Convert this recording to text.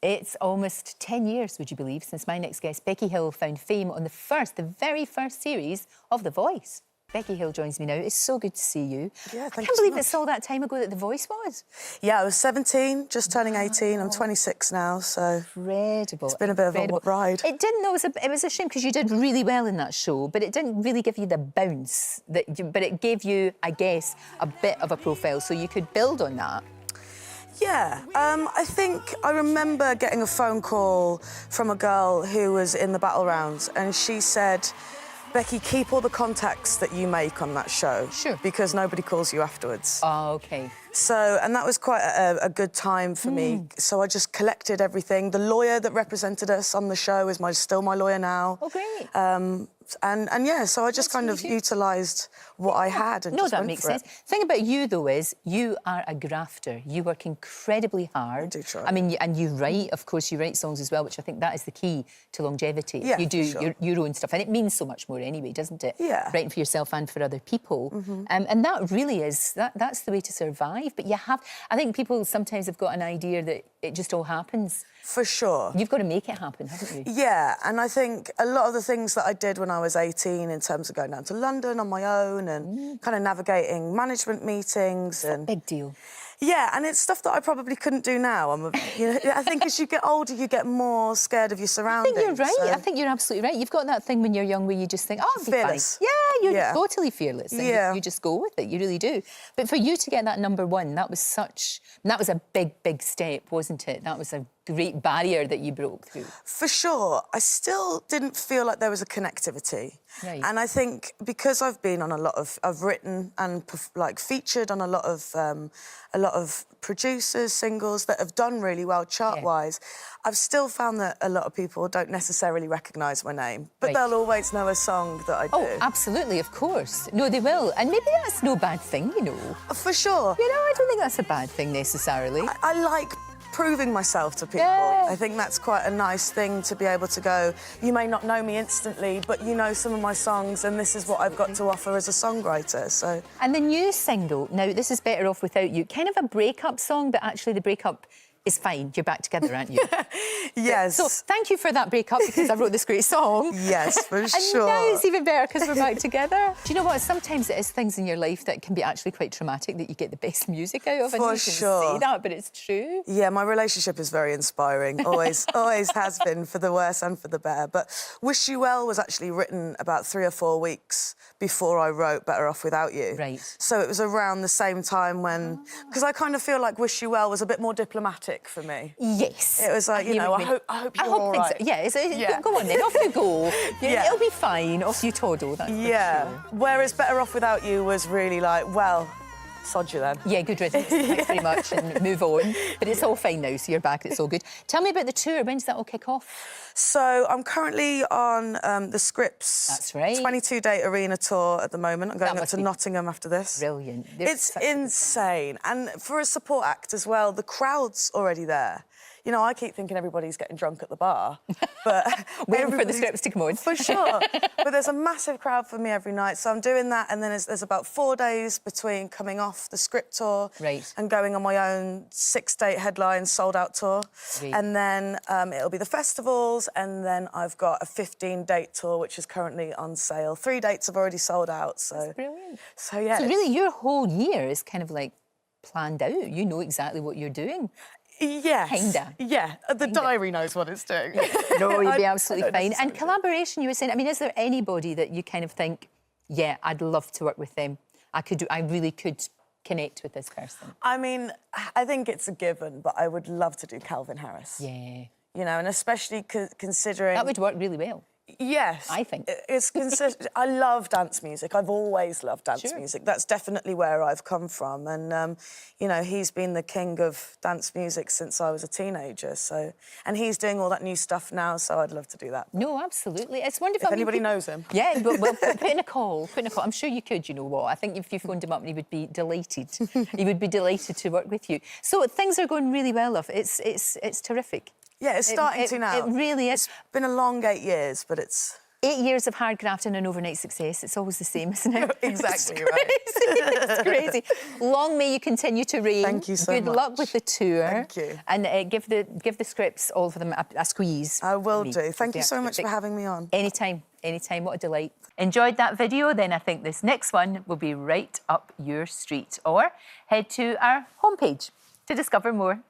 It's almost 10 years, would you believe, since my next guest, Becky Hill, found fame on the very first series of The Voice. Becky Hill joins me now. It's so good to see you. Yeah, thank you. I can't believe it's all that time ago that The Voice was. Yeah, I was 17, just turning 18. I'm 26 now, so... Incredible. It's been a bit of a ride. It didn't, though, it was a shame because you did really well in that show, but it didn't really give you the bounce, but it gave you, I guess, a bit of a profile, so you could build on that. Yeah, I think I remember getting a phone call from a girl who was in the battle rounds, and she said, Becky, keep all the contacts that you make on that show. Sure. Because nobody calls you afterwards. Oh, OK. So, and that was quite a good time for me. So I just collected everything. The lawyer that represented us on the show is still my lawyer now. Oh, great. And yeah, so I just kind of utilised what I had and just that went makes for sense. it. The thing about you, though, is you are a grafter. You work incredibly hard. I do try. I mean, and you write, of course, you write songs as well, which I think that is the key to longevity. Yeah, you do sure. your own stuff, and it means so much more anyway, doesn't it? Yeah. Writing for yourself and for other people. And that really is, that's the way to survive. But you have, I think people sometimes have got an idea that it just all happens. For sure. You've got to make it happen, haven't you? Yeah, and I think a lot of the things that I did when I was 18 in terms of going down to London on my own and kind of navigating management meetings and... Big deal. Yeah, and it's stuff that I probably couldn't do now. I think as you get older, you get more scared of your surroundings. I think you're right. So... I think you're absolutely right. You've got that thing when you're young where you just think, oh, I'll be fearless. fine. Yeah, you're totally fearless. And yeah. you just go with it. You really do. But for you to get that #1, that was a big, big step, wasn't it? That was a great barrier that you broke through. For sure. I still didn't feel like there was a connectivity. Right. And I think because I've been on I've written and featured on a lot of producers, singles that have done really well chart-wise, I've still found that a lot of people don't necessarily recognise my name, but they'll always know a song that I do. Oh, absolutely, of course. No, they will. And maybe that's no bad thing, you know. For sure. You know, I don't think that's a bad thing necessarily. I like proving myself to people. Yeah. I think that's quite a nice thing to be able to go, you may not know me instantly, but you know some of my songs and this is what I've got to offer as a songwriter, so... And the new single, now, this is Better Off Without You, kind of a breakup song, but actually the breakup is fine. You're back together, aren't you? Yes. So thank you for that breakup because I wrote this great song. Yes, for and sure. And now it's even better because we're back together. Do you know what? Sometimes it is things in your life that can be actually quite traumatic that you get the best music out of. For sure. Say that, but it's true. Yeah, my relationship is very inspiring. Always has been, for the worse and for the better. But Wish You Well was actually written about 3 or 4 weeks before I wrote Better Off Without You. Right. So it was around the same time when... Because I kind of feel like Wish You Well was a bit more diplomatic for me. Yes. It was like, you know, I hope you're all right. So. Yeah, go on then, off you go. Yeah. It'll be fine, off you toddle, that's for sure. Whereas Better Off Without You was really like, well, sod you then. Yeah, good riddance, thanks very much, and move on. But it's all fine now, so you're back, it's all good. Tell me about the tour, when does that all kick off? So I'm currently on the Scripps. That's right. 22-date arena tour at the moment. I'm going up to Nottingham after this. Brilliant. It's insane. And for a support act as well, the crowd's already there. You know, I keep thinking everybody's getting drunk at the bar, but... Waiting for the Scripps to come on. For sure. But there's a massive crowd for me every night, so I'm doing that, and then there's about 4 days between coming off the Script tour and going on my own 6-date headline sold-out tour. Right. And then it'll be the festivals, and then I've got a 15-date tour, which is currently on sale. 3 dates have already sold out, so... That's brilliant. So, yeah. So really, your whole year is kind of, like, planned out. You know exactly what you're doing. Yes. Kinda. Yeah, the diary knows what it's doing. No, you'll be absolutely fine. And collaboration, you were saying, I mean, is there anybody that you kind of think, yeah, I'd love to work with them? I really could connect with this person. I mean, I think it's a given, but I would love to do Calvin Harris. Yeah. You know, and especially considering... That would work really well. Yes. I think. I love dance music. I've always loved dance music. That's definitely where I've come from. And, you know, he's been the king of dance music since I was a teenager. So, and he's doing all that new stuff now, so I'd love to do that. No, absolutely. It's wonderful. If anybody knows him. Yeah, but well, put in a call. Put in a call. I'm sure you could, you know what. I think if you phoned him up, he would be delighted. He would be delighted to work with you. So things are going really well, love. It's terrific. Yeah, it's starting to now. It really is. It's been a long 8 years, but it's 8 years of hard graft and an overnight success. It's always the same, isn't it? Exactly It's right. It's crazy. Long may you continue to reign. Thank you so much. Good luck with the tour. Thank you. And give the scripts, all of them, a squeeze. I will do. Thank you so much for having me on. Anytime, anytime. What a delight. Enjoyed that video? Then I think this next one will be right up your street. Or head to our homepage to discover more.